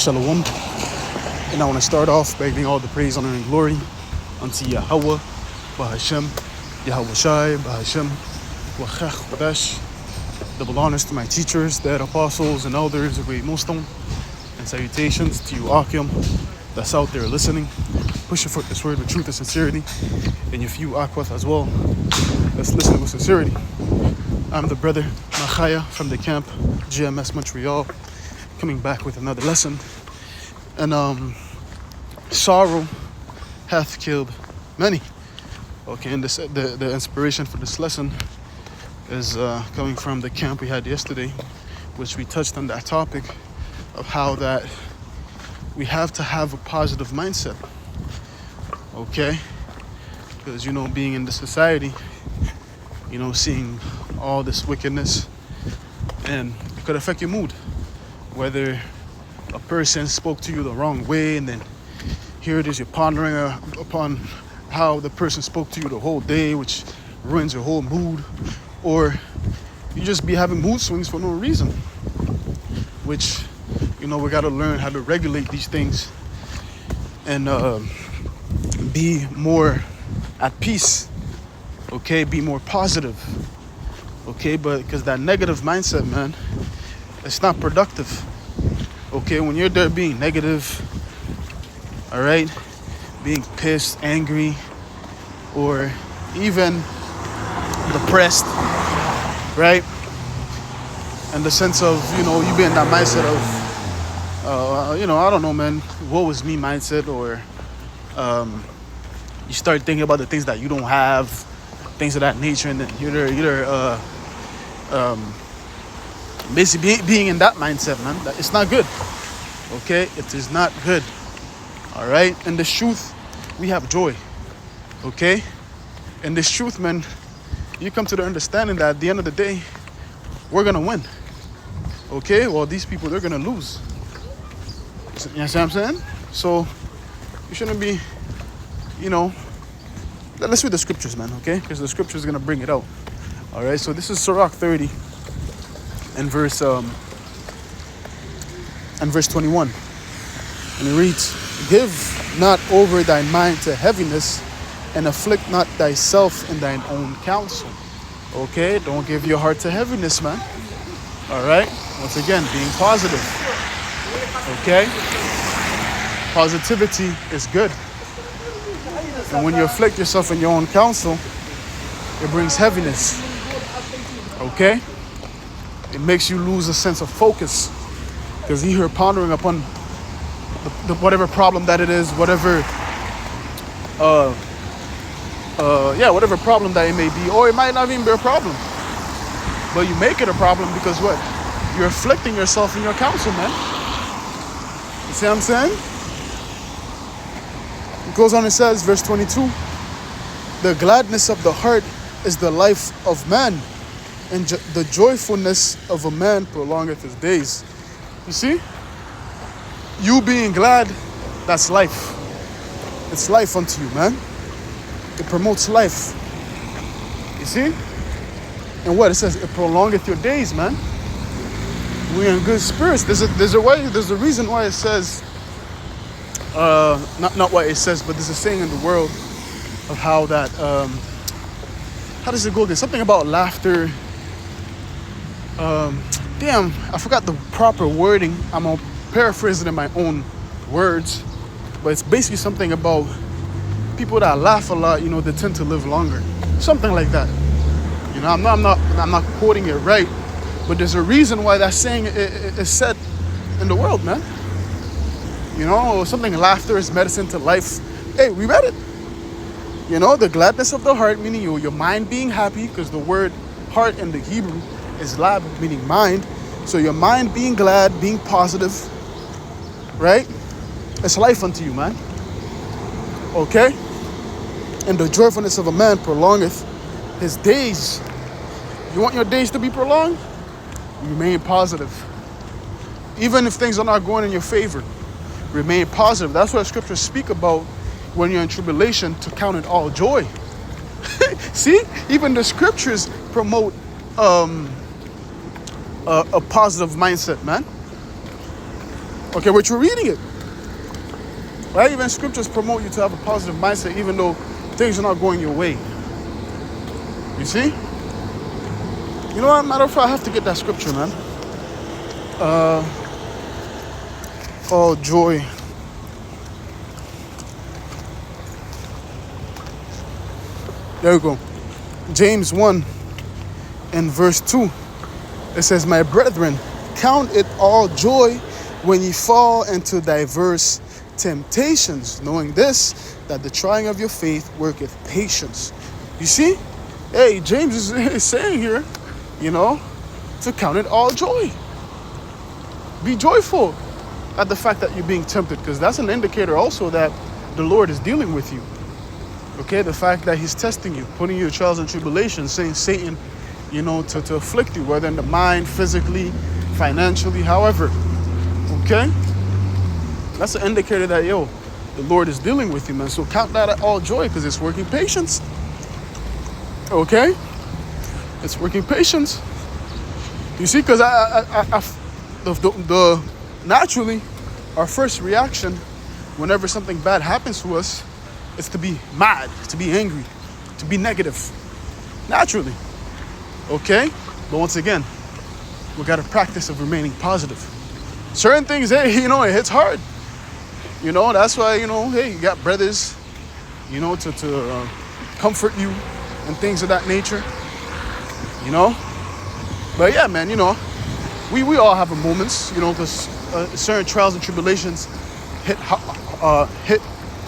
Shalom. And I want to start off by giving all the praise, honor, and glory unto Yahweh, Bahashem, Yahweh Shai, Bahashem, Wachach, Wadash. Double honors to my teachers, dead apostles, and elders, a great Muslim. And salutations to you, Akim, that's out there listening. Pushing forth this word with truth and sincerity. And if you, Akwat, as well, let's listen with sincerity. I'm the brother Machaya from the camp GMS Montreal, coming back with another lesson. And sorrow hath killed many. Okay, and the inspiration for this lesson is coming from the camp we had yesterday, which we touched on that topic of how that we have to have a positive mindset. Okay, because being in the society, seeing all this wickedness, and it could affect your mood. Whether a person spoke to you the wrong way, and then here it is, you're pondering upon how the person spoke to you the whole day, which ruins your whole mood, or you just be having mood swings for no reason, which we got to learn how to regulate these things and be more at peace. Okay, be more positive. Okay, but because that negative mindset, man, it's not productive. Okay, when you're there being negative, all right, being pissed, angry, or even depressed, right? And the sense of, you be in that mindset of, I don't know, man, woe is me mindset, or you start thinking about the things that you don't have, things of that nature, and then you're basically being in that mindset, man. It's not good. Okay, it is not good. All right, in this truth, we have joy. Okay, in this truth, man, you come to the understanding that at the end of the day, we're gonna win. Okay, well, these people, they're gonna lose. You know what I'm saying? So you shouldn't be, let's read the scriptures, man. Okay, because the scripture is gonna bring it out. All right, so this is Sirach 30 and verse 21, and it reads, "Give not over thy mind to heaviness, and afflict not thyself in thine own counsel." Okay, don't give your heart to heaviness, man. All right, once again, being positive. Okay, positivity is good, and when you afflict yourself in your own counsel, it brings heaviness. Okay, it makes you lose a sense of focus, because you're pondering upon the whatever problem that it is, whatever whatever problem that it may be, or it might not even be a problem, but you make it a problem because what? You're afflicting yourself in your counsel, man. You see what I'm saying? It goes on and says, verse 22, "The gladness of the heart is the life of man, and the joyfulness of a man prolongeth his days." You see? You being glad, that's life. It's life unto you, man. It promotes life. You see? And what it says, it prolongeth your days, man. We're in good spirits. There's a reason why it says, not what it says, but there's a saying in the world of how that, how does it go again? Something about laughter. I forgot the proper wording. I'm gonna paraphrase it in my own words, but it's basically something about people that laugh a lot, they tend to live longer. Something like that. I'm not quoting it right, but there's a reason why that saying is said in the world, man. Something, laughter is medicine to life. Hey, we read it. The gladness of the heart, meaning your mind being happy, because the word heart in the Hebrew is lab, meaning mind. So your mind being glad, being positive, right? It's life unto you, man. Okay? And the joyfulness of a man prolongeth his days. You want your days to be prolonged? Remain positive. Even if things are not going in your favor, remain positive. That's what scriptures speak about when you're in tribulation, to count it all joy. See? Even the scriptures promote a positive mindset, man. Okay, which we're reading it. Right? Even scriptures promote you to have a positive mindset even though things are not going your way. You see? You know what? Matter of fact, I have to get that scripture, man. Oh, joy. There we go. James 1 and verse 2. It says, my brethren, count it all joy when ye fall into diverse temptations, knowing this, that the trying of your faith worketh patience. You see? Hey, James is saying here, you know, to count it all joy. Be joyful at the fact that you're being tempted, because that's an indicator also that the Lord is dealing with you. Okay, the fact that he's testing you, putting you in trials and tribulations, saying Satan, you know, to afflict you, whether in the mind, physically, financially, however. Okay? That's an indicator that, yo, the Lord is dealing with you, man. So count that all joy because it's working patience. Okay? It's working patience. You see, because the naturally, our first reaction whenever something bad happens to us is to be mad, to be angry, to be negative. Naturally. Okay? But once again, we got to practice of remaining positive. Certain things, hey, you know, it hits hard. You know, that's why, you know, hey, you got brothers, you know, to comfort you and things of that nature. You know? But yeah, man, you know, we all have our moments, you know, because certain trials and tribulations hit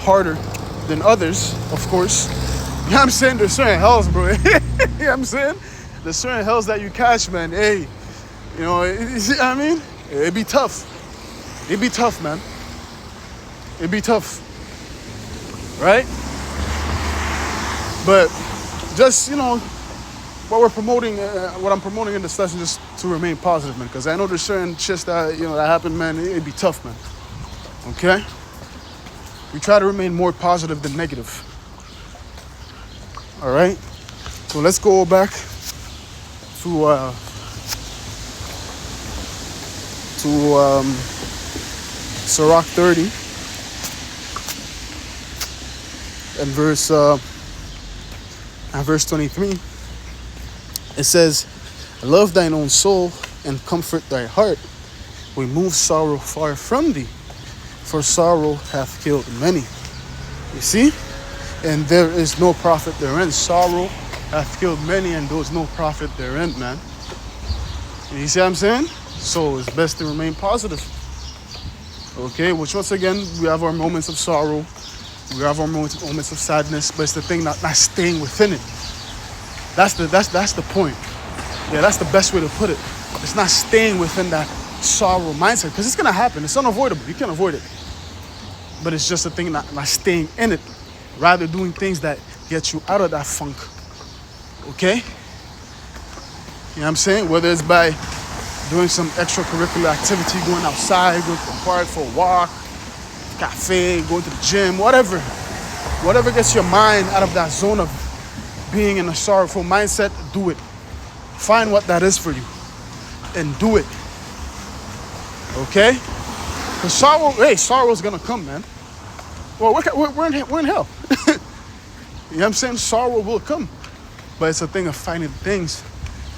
harder than others, of course. You know what I'm saying? There's certain hells, bro. You know what I'm saying? There's certain hells that you catch, man. Hey, you know, I mean, it'd be tough. It'd be tough, man. It'd be tough. Right? But just, you know, what we're promoting, what I'm promoting in this lesson, just to remain positive, man. Because I know there's certain shit that, you know, that happen, man. It'd be tough, man. Okay? We try to remain more positive than negative. All right? So let's go back to Sirach 30 and verse 23. It says, love thine own soul and comfort thy heart. Remove sorrow far from thee, for sorrow hath killed many. You see? And there is no profit therein. Sorrow hath killed many, and there is no profit therein, man. You see what I'm saying? So it's best to remain positive. Okay, which once again, we have our moments of sorrow. We have our moments of sadness, but it's the thing not staying within it. That's the point. Yeah, that's the best way to put it. It's not staying within that sorrow mindset, because it's gonna happen. It's unavoidable. You can't avoid it. But it's just a thing not staying in it, rather doing things that get you out of that funk. Okay? You know what I'm saying? Whether it's by doing some extracurricular activity, going outside, going to the park for a walk, cafe, going to the gym, whatever. Whatever gets your mind out of that zone of being in a sorrowful mindset, do it. Find what that is for you and do it. Okay? Because sorrow is going to come, man. Well, we're in hell. You know what I'm saying? Sorrow will come. But it's a thing of finding things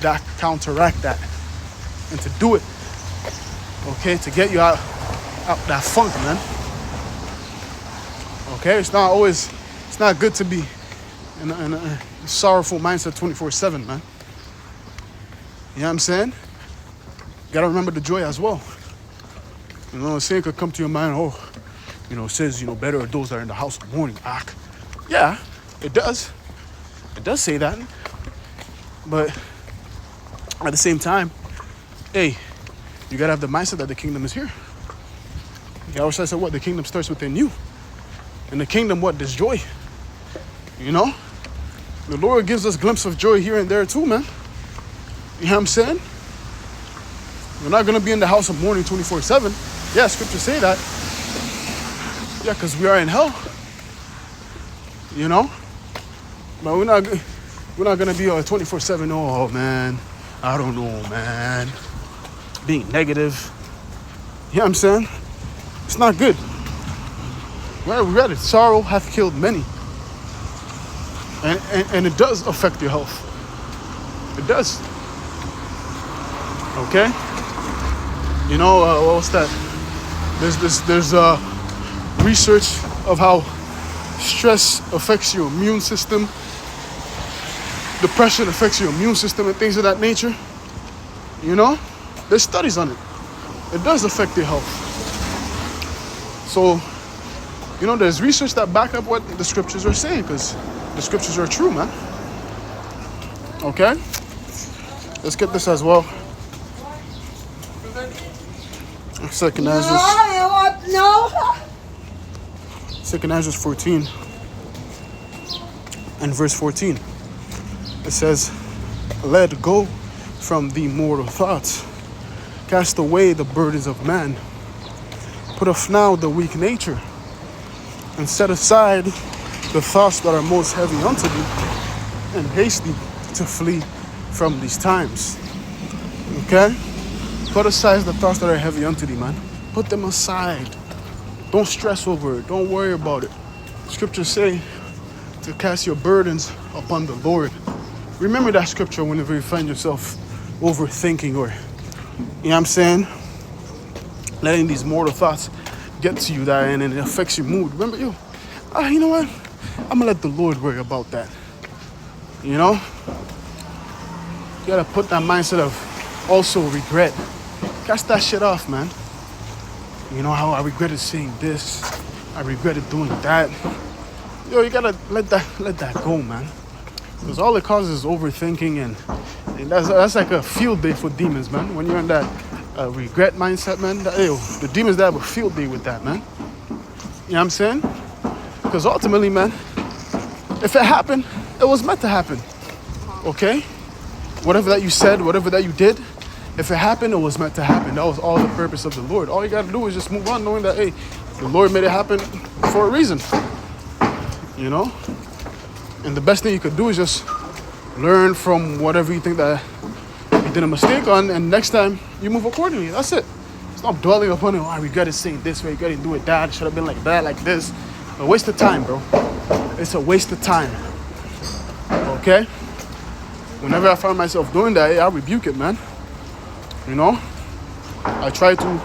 that counteract that and to do it. Okay? To get you out that funk, man. Okay? It's not good to be in a sorrowful mindset 24/7, man. You know what I'm saying? You gotta remember the joy as well. You know, saying could come to your mind, oh, you know, it says, you know, better are those that are in the house of mourning. Yeah, it does. It does say that. But at the same time, hey, you gotta have the mindset that the kingdom is here. He always says, what? The kingdom starts within you. And the kingdom, what? There's joy. You know? The Lord gives us glimpses of joy here and there too, man. You know what I'm saying? We're not going to be in the house of mourning 24/7. Yeah, scriptures say that. Yeah, because we are in hell. You know? But we're not going to be 24/7. Oh, man. I don't know, man. Being negative. You know what I'm saying? It's not good. Right? We read it. Sorrow hath killed many. And it does affect your health. It does. Okay? You know, what was that? There's research of how stress affects your immune system. Depression affects your immune system and things of that nature. You know? There's studies on it. It does affect your health. So, you know, there's research that back up what the scriptures are saying, because the scriptures are true, man. Okay? Let's get this as well. Second Ezra 14 and verse 14. It says, let go from the mortal thoughts. Cast away the burdens of man. Put off now the weak nature, and set aside the thoughts that are most heavy unto thee, and haste thee to flee from these times. Okay? Put aside the thoughts that are heavy unto thee, man. Put them aside. Don't stress over it. Don't worry about it. Scriptures say to cast your burdens upon the Lord. Remember that scripture whenever you find yourself overthinking, or, you know what I'm saying, letting these mortal thoughts get to you, that and it affects your mood. Remember, you know what? I'm gonna let the Lord worry about that. You know? You gotta put that mindset of also regret. Cast that shit off, man. You know how I regretted saying this, I regretted doing that. Yo, you gotta let that go, man. Because all it causes is overthinking, and that's like a field day for demons, man. When you're in that regret mindset, man, the demons that have a field day with that, man. You know what I'm saying? Because ultimately, man, if it happened, it was meant to happen. Okay? Whatever that you said, whatever that you did, if it happened, it was meant to happen. That was all the purpose of the Lord. All you gotta do is just move on, knowing that, hey, the Lord made it happen for a reason. You know? And the best thing you could do is just learn from whatever you think that you did a mistake on, and next time you move accordingly. That's it. Stop dwelling upon it. Oh, I regretted saying this way, I regretted doing that. It should have been like that, like this. A waste of time, bro. It's a waste of time. Okay? Whenever I find myself doing that, I rebuke it, man. You know? I try to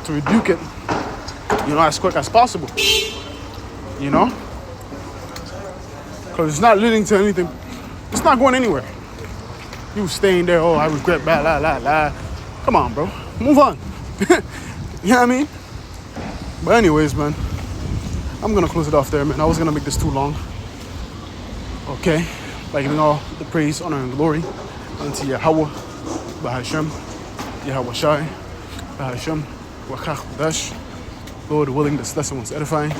rebuke it, you know, as quick as possible. You know? Because it's not leading to anything. It's not going anywhere. You staying there, oh, I regret, blah, blah, blah, blah. Come on, bro. Move on. You know what I mean? But anyways, man, I'm going to close it off there, man. I was going to make this too long. Okay? By giving all the praise, honor, and glory unto Yahweh, Bahashem, Yahweh Shai, Bahashem, Wakach Dash. Lord willing, this lesson was edifying.